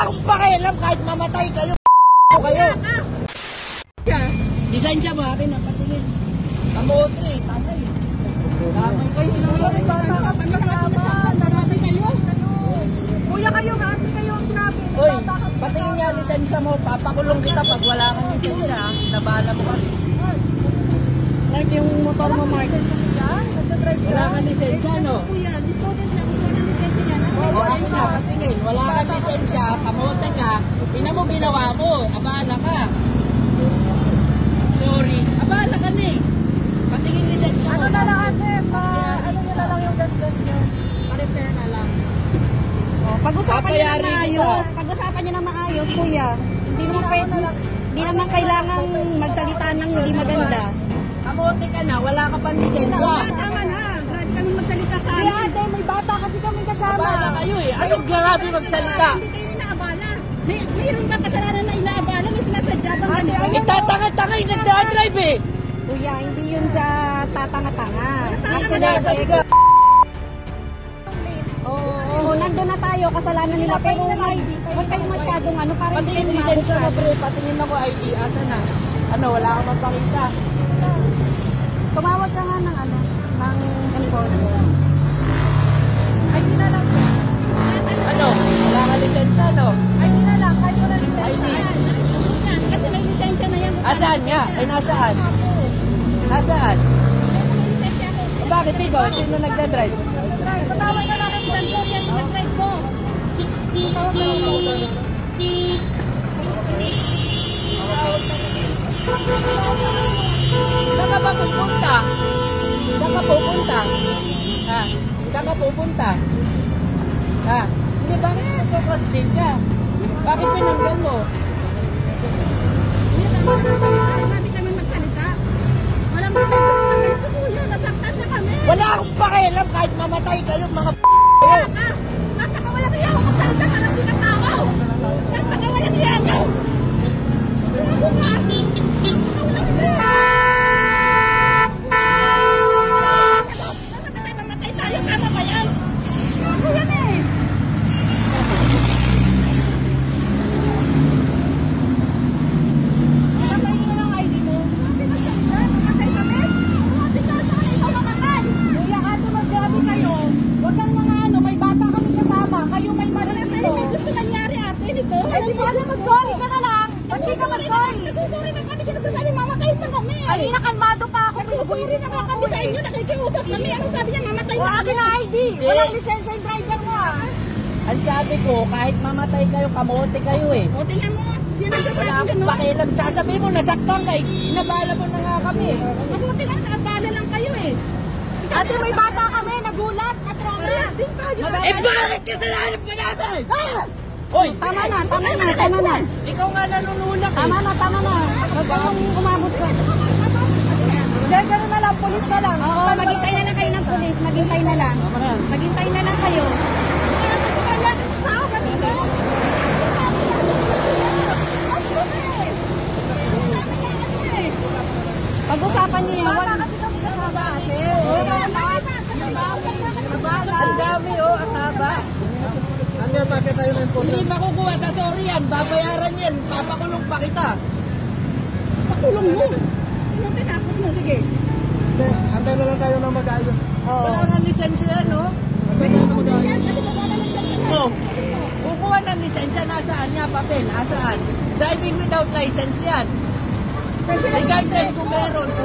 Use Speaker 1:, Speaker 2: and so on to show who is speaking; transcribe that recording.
Speaker 1: akong pakialam kahit mamatay kayo. Kayo. Lisensya mo akin ang patingin. Kamote, tamay. Tamay kayo. Bata ka pa kasama. Namatay kayo. Kuya kayo, natin kayo ang grabe. Uy, patingin niya lisensya mo. Papakulong kita pag wala kang lisensya. Nabala mo kasi. Mark, yung motor mo, Mark. Wala kang lisensya, no?
Speaker 2: Kuya, student lang. Wala lisensya yan.
Speaker 1: Oo, ayun na, patingin. Wala kang lisensya, kamote ka. Tingnan mo, ginawa mo. Abala ka. Sorry. Abala ka na eh. Patingin lisensya mo.
Speaker 2: Ano na lang ate? Ano nyo na lang yung gas-gas nyo? Pa-repair na lang.
Speaker 3: Pag-usapan nyo na maayos. Pag-usapan nyo na maayos, kuya. Hindi naman kailangan magsalita ng hindi maganda.
Speaker 1: Kamote ka na, wala ka pang lisensya.
Speaker 2: Tama na. Grabe kami magsalita sa amin.
Speaker 3: Ate, may bata kasi kami kasama.
Speaker 1: Abala kayo eh. Anong grabe magsalita?
Speaker 2: Hindi kayo inaabala. Mayroon ba kasalanan na inaabala? May sinasadya bang ganito?
Speaker 1: Itatanga-tanga yung nagdadrive eh.
Speaker 3: Kuya, hindi yun sa tatanga-tanga.
Speaker 1: Sinasabi ka.
Speaker 3: Oo, nandun na tayo. Kasalanan nila. Pero huwag kayo masyadong ano. Parang
Speaker 1: Patingin lisensya mo, pre. Patingin ako ID. Asa na? Ano, wala kang mapakita.
Speaker 3: Tumawag ka nga ng ano, ng enforcer.
Speaker 2: ID na lang.
Speaker 1: Ano? Wala kang lisensya, no?
Speaker 2: ID na lang. Kahit wala lisensya.
Speaker 1: ID.
Speaker 2: Kasi may lisensya na yan.
Speaker 1: Asaan nga? Ay, nasaan? Nasaan? Bakit ikaw? Sino nagdadrive?
Speaker 2: Patawag na lang ang ganito. Yan yung nag-drive ko. Patawag na lang.
Speaker 1: Saan ka ba pupunta? Saan ka pupunta? Ha? Saan ka pupunta? Ha? Hindi, bakit nagpo-cross-din ka? Bakit pinanggal mo?
Speaker 2: Grabe kami magsalita. Wala mo tayo kami ito kuya. Nasaktan na kami.
Speaker 1: Wala akong pakialam kahit mamatay kayo mga
Speaker 2: Napakawala niya ako magsalita ka ng sinatawa. Napakawala niya ako. Ako nga. Mamatay tayo. Tama ba yan? Ako yan eh. Napay nyo lang ID mo. Mamatay kami. Mamatay ka sa ikaw mamatay.
Speaker 3: Kuya, ato maggabi kayo. Huwag kang mga ano, may bata kami kasama. Kayo may mali dito.
Speaker 2: May gusto nangyari ate nito.
Speaker 3: Ay, di ba mag-sorry ka na lang? Ba't di ka mag-sorry?
Speaker 2: Nasusorry na kami. Sinasasabi mamatay na kami.
Speaker 3: Ay, nakalmado pa ako.
Speaker 2: Nasusorry na kami sa inyo. Nakikiusap kami. Ano sabi niya mamatay
Speaker 3: O,
Speaker 2: na
Speaker 3: akin
Speaker 2: kami.
Speaker 3: na ID. Walang lisensya yung driver mo ah.
Speaker 1: Ang sabi ko, kahit mamatay kayo, kamote kayo eh.
Speaker 2: O tingnan mo. Sinasasabi
Speaker 1: Wala
Speaker 2: ka
Speaker 1: akong
Speaker 2: no.
Speaker 1: pakialam. Sasabihin mo, nasaktan ka eh. Inabala mo na nga kami.
Speaker 2: Mabuti lang. Naabala lang kayo eh.
Speaker 3: Ate, may bata kami. Nagulat. Na-trauma.
Speaker 2: Parehas din tayo.
Speaker 1: Eh bakit kasalanan pa natin? Hoy!
Speaker 3: Tama na, tama na, tama na.
Speaker 1: Ikaw nga nanunulak eh.
Speaker 3: Tama na, tama na. Huwag kayong umabot ka. Hindi, gano'n na lang. Pulis na lang. Oo, maghintay na lang kayo ng pulis. Maghintay na lang. Maghintay na lang kayo. Pag-usapan niyo yan.
Speaker 2: Bata kasi kami kasama ate.
Speaker 1: Ang dami oh, ang haba. Hindi makukuha sa sorry yan. Babayaran yan. Papakulong pa kita.
Speaker 2: Pakulong mo. Ano tinakot mo? Sige.
Speaker 4: Antay na lang tayo na mag-ayos.
Speaker 1: Wala nga lisensya yan, no?
Speaker 4: Antay na lang mag-ayos.
Speaker 1: No. Kukuha ng lisensya. Nasaan niya papel? Asaan? Driving without license yan. Regardless kung meron o